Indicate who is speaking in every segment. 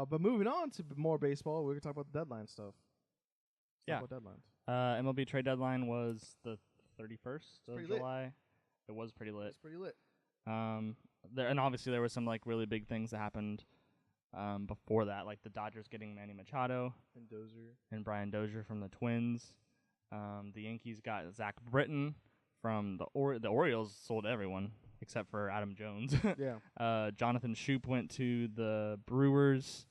Speaker 1: But moving on to more baseball, we're gonna talk about the deadline stuff.
Speaker 2: Yeah.
Speaker 1: Talk about deadlines.
Speaker 2: MLB trade deadline was the 31st of
Speaker 1: pretty lit.
Speaker 2: July. It was pretty lit.
Speaker 1: It's pretty lit.
Speaker 2: And obviously there were some like really big things that happened before that, like the Dodgers getting Manny Machado
Speaker 1: And Dozier.
Speaker 2: and Brian Dozier from the Twins. The Yankees got Zach Britton from the Orioles sold everyone except for Adam Jones.
Speaker 1: Yeah.
Speaker 2: Jonathan Shoup went to the Brewers.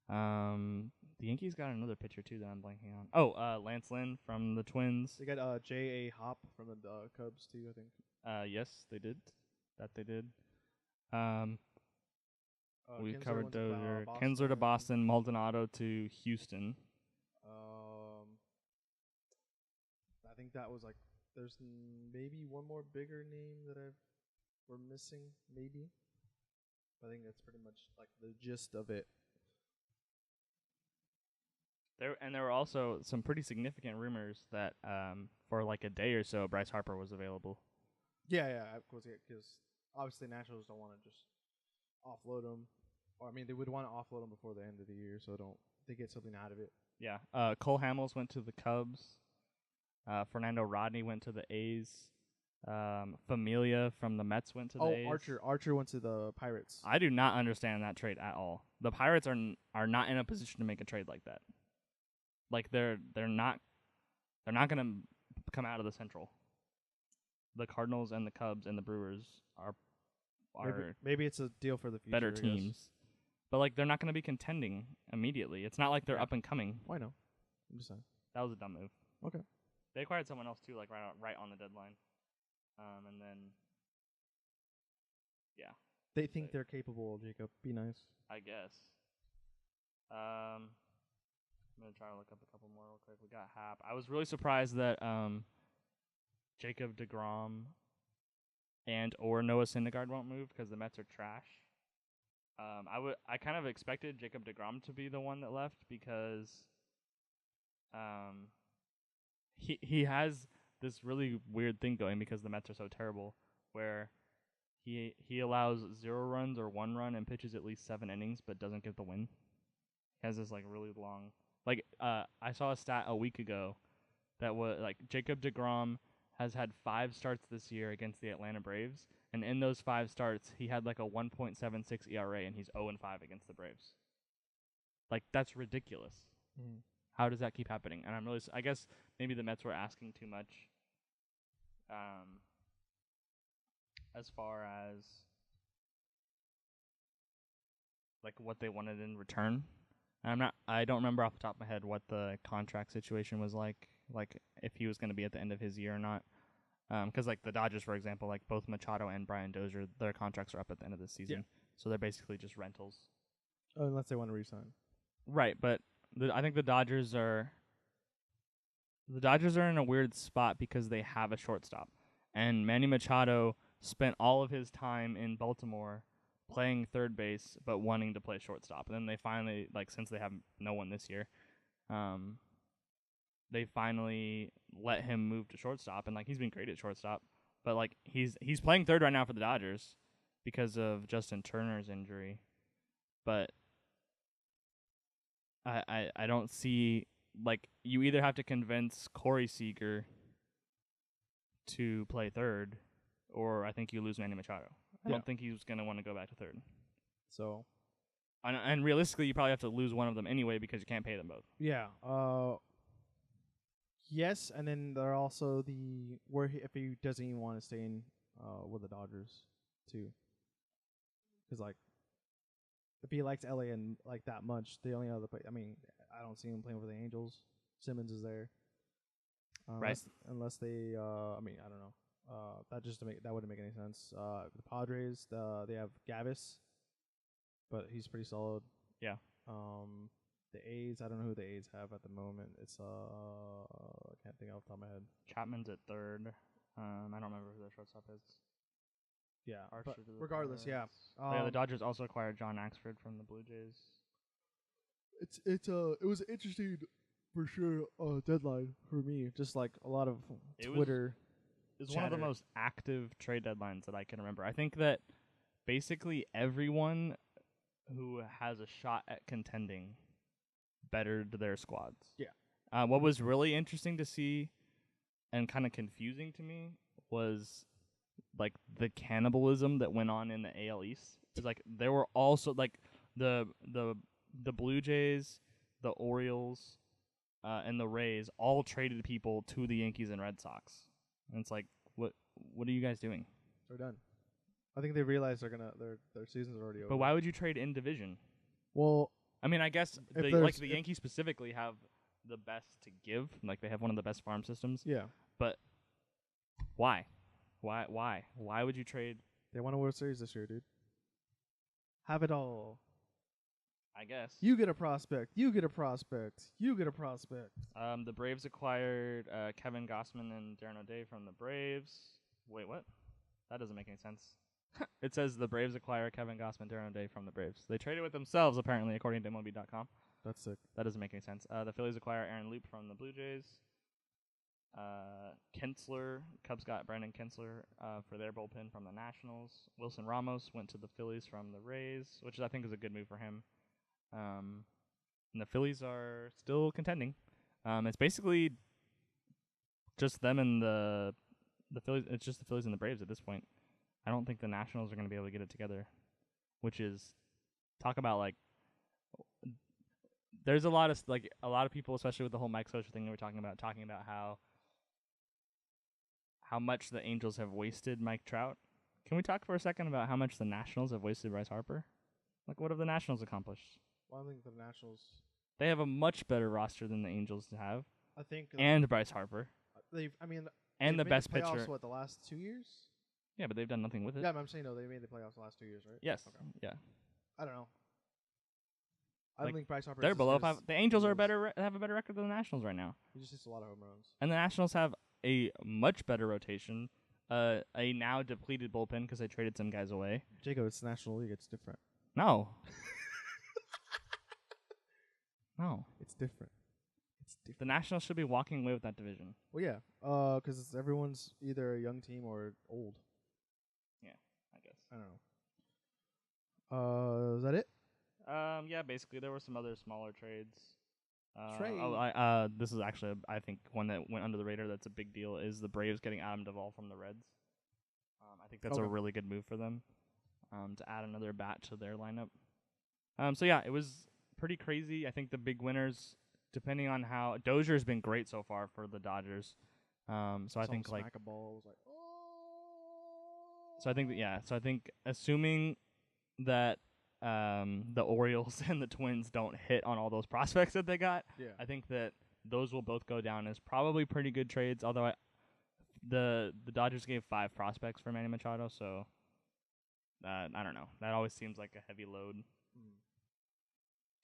Speaker 2: The Yankees got another pitcher too that I'm blanking on. Oh, Lance Lynn from the Twins.
Speaker 1: They got J.A. Hop from the Cubs too, I think.
Speaker 2: Yes, they did. That they did. We
Speaker 1: Kinsler
Speaker 2: covered
Speaker 1: went to,
Speaker 2: Dozier.
Speaker 1: Boston.
Speaker 2: Kinsler to Boston. Maldonado to Houston.
Speaker 1: I think that was like. There's maybe one more bigger name that we're missing. Maybe. I think that's pretty much like the gist of it.
Speaker 2: There were also some pretty significant rumors that for like a day or so, Bryce Harper was available.
Speaker 1: Yeah, of course, because obviously Nationals don't want to just offload him, or I mean, they would want to offload him before the end of the year, so they get something out of it.
Speaker 2: Yeah. Cole Hamels went to the Cubs. Fernando Rodney went to the A's. Familia from the Mets went to the A's.
Speaker 1: Archer went to the Pirates.
Speaker 2: I do not understand that trade at all. The Pirates are not in a position to make a trade like that. Like they're not going to come out of the Central. The Cardinals and the Cubs and the Brewers are
Speaker 1: maybe it's a deal for the future.
Speaker 2: better teams. But like they're not going to be contending immediately. It's not like they're up and coming.
Speaker 1: Why no? I'm just saying.
Speaker 2: That was a dumb move.
Speaker 1: Okay.
Speaker 2: They acquired someone else too, like right on the deadline. And then yeah.
Speaker 1: They think they're capable, Jacob. Be nice.
Speaker 2: I guess. I'm gonna try to look up a couple more real quick. We got Hap. I was really surprised that Jacob deGrom or Noah Syndergaard won't move because the Mets are trash. I kind of expected Jacob deGrom to be the one that left because he has this really weird thing going because the Mets are so terrible where he allows 0 runs or 1 run and pitches at least 7 innings but doesn't get the win. He has this like really long I saw a stat a week ago that was like Jacob deGrom has had 5 starts this year against the Atlanta Braves, and in those 5 starts he had like a 1.76 ERA and he's 0-5 against the Braves. Like that's ridiculous.
Speaker 1: Mm.
Speaker 2: How does that keep happening? And I'm really I guess maybe the Mets were asking too much as far as like what they wanted in return. And I don't remember off the top of my head what the contract situation was like if he was going to be at the end of his year or not. Because like the Dodgers, for example, like both Machado and Brian Dozier, their contracts are up at the end of the season, so they're basically just rentals.
Speaker 1: Unless they want to re-sign.
Speaker 2: Right, but I think the Dodgers are in a weird spot because they have a shortstop, and Manny Machado spent all of his time in Baltimore playing third base but wanting to play shortstop. And then they finally, like, since they have no one this year, they finally let him move to shortstop, and like he's been great at shortstop. But like he's playing third right now for the Dodgers because of Justin Turner's injury. But I don't see, like, you either have to convince Corey Seager to play third, or I think you lose Manny Machado. I don't think he's going to want to go back to third.
Speaker 1: So,
Speaker 2: and realistically, you probably have to lose one of them anyway because you can't pay them both.
Speaker 1: Yeah. Yes, and then there are also if he doesn't even want to stay in with the Dodgers too, because like if he likes LA and like that much, the only other I mean, I don't see him playing for the Angels. Simmons is there,
Speaker 2: right?
Speaker 1: Unless they, I mean, I don't know. That wouldn't make any sense. The Padres, they have Gavis, but he's pretty solid.
Speaker 2: Yeah.
Speaker 1: The A's, I don't know who the A's have at the moment. It's I can't think off the top of my head.
Speaker 2: Chapman's at third. I don't remember who their shortstop is.
Speaker 1: Yeah,
Speaker 2: Archer
Speaker 1: but
Speaker 2: to the
Speaker 1: regardless,
Speaker 2: Pirates.
Speaker 1: yeah.
Speaker 2: The Dodgers also acquired John Axford from the Blue Jays.
Speaker 1: It was interesting for sure deadline for me. Just like a lot of Twitter.
Speaker 2: It was one of the most active trade deadlines that I can remember. I think that basically everyone who has a shot at contending bettered their squads.
Speaker 1: Yeah.
Speaker 2: What was really interesting to see and kind of confusing to me was like the cannibalism that went on in the AL East. It's like there were also like the Blue Jays, the Orioles, and the Rays all traded people to the Yankees and Red Sox. And it's like, what are you guys doing?
Speaker 1: They're done. I think they realize their season's already over.
Speaker 2: But why would you trade in division?
Speaker 1: Well,
Speaker 2: I mean, I guess the Yankees specifically have the best to give. Like they have one of the best farm systems.
Speaker 1: Yeah.
Speaker 2: But why? Why would you trade?
Speaker 1: They won a World Series this year, dude. Have it all.
Speaker 2: I guess.
Speaker 1: You get a prospect. You get a prospect. You get a prospect.
Speaker 2: The Braves acquired Kevin Gossman and Darren O'Day from the Braves. Wait, what? That doesn't make any sense. It says the Braves acquire Kevin Gossman, Darren O'Day from the Braves. They traded with themselves, apparently, according to MLB.com.
Speaker 1: That's sick.
Speaker 2: That doesn't make any sense. The Phillies acquire Aaron Loop from the Blue Jays. Kinsler, Cubs got Brandon Kinsler for their bullpen from the Nationals. Wilson Ramos went to the Phillies from the Rays, which I think is a good move for him. And the Phillies are still contending. It's basically just them and the Phillies. It's just the Phillies and the Braves at this point. I don't think the Nationals are going to be able to get it together, which is talk about like. There's a lot of people, especially with the whole Mike Scioscia thing that we're talking about how much the Angels have wasted Mike Trout. Can we talk for a second about how much the Nationals have wasted Bryce Harper? Like, what have the Nationals accomplished?
Speaker 1: Well, I think the Nationals.
Speaker 2: They have a much better roster than the Angels have.
Speaker 1: I think.
Speaker 2: And Bryce Harper.
Speaker 1: And
Speaker 2: the best
Speaker 1: playoffs,
Speaker 2: pitcher.
Speaker 1: What, the last 2 years?
Speaker 2: Yeah, but they've done nothing with it.
Speaker 1: Yeah, but I'm saying they made the playoffs the last 2 years, right?
Speaker 2: Yes.
Speaker 1: Okay.
Speaker 2: Yeah.
Speaker 1: I don't know. I don't think Bryce Harper.
Speaker 2: They're below 5. The Angels are have a better record than the Nationals right now.
Speaker 1: He just hits a lot of home runs.
Speaker 2: And the Nationals have a much better rotation. A now depleted bullpen because they traded some guys away.
Speaker 1: Jacob, it's the National League. It's different.
Speaker 2: No. No.
Speaker 1: It's different.
Speaker 2: The Nationals should be walking away with that division.
Speaker 1: Well, yeah. Because everyone's either a young team or old.
Speaker 2: Yeah, I guess.
Speaker 1: I don't know. Is that it?
Speaker 2: Yeah, basically there were some other smaller trades.
Speaker 1: Trade.
Speaker 2: This is actually I think one that went under the radar. That's a big deal. Is the Braves getting Adam Duvall from the Reds? I think that's a really good move for them. To add another bat to their lineup. So yeah, it was pretty crazy. I think the big winners, depending on how Dozier's been great so far for the Dodgers. So I think like
Speaker 1: a ball was like,
Speaker 2: So I think So I think assuming that the Orioles and the Twins don't hit on all those prospects that they got, I think that those will both go down as probably pretty good trades. Although the Dodgers gave 5 prospects for Manny Machado, so I don't know. That always seems like a heavy load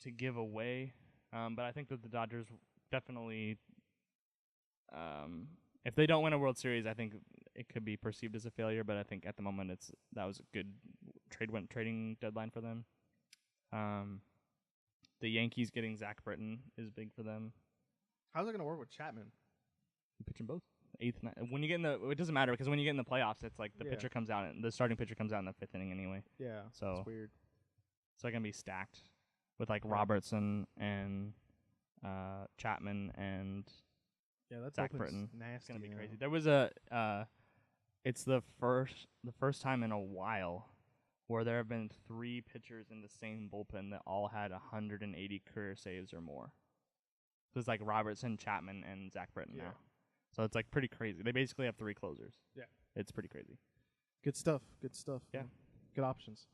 Speaker 2: to give away. But I think that the Dodgers definitely, if they don't win a World Series, I think it could be perceived as a failure. But I think at the moment that was a good trading deadline for them. The Yankees getting Zach Britton is big for them.
Speaker 1: How's it gonna work with Chapman?
Speaker 2: You pitch them both. 8th, 9th. When you get it doesn't matter because when you get in the playoffs, it's like the pitcher comes out and the starting pitcher comes out in the 5th inning anyway.
Speaker 1: Yeah,
Speaker 2: so
Speaker 1: it's weird.
Speaker 2: So it's gonna be stacked with like Robertson and Chapman and Zach Britton.
Speaker 1: Nasty,
Speaker 2: it's gonna be crazy. There was it's the first time in a while where there have been 3 pitchers in the same bullpen that all had 180 career saves or more. So it's like Robertson, Chapman, and Zach Britton now. So it's like pretty crazy. They basically have 3 closers.
Speaker 1: Yeah.
Speaker 2: It's pretty crazy.
Speaker 1: Good stuff.
Speaker 2: Yeah.
Speaker 1: Good options.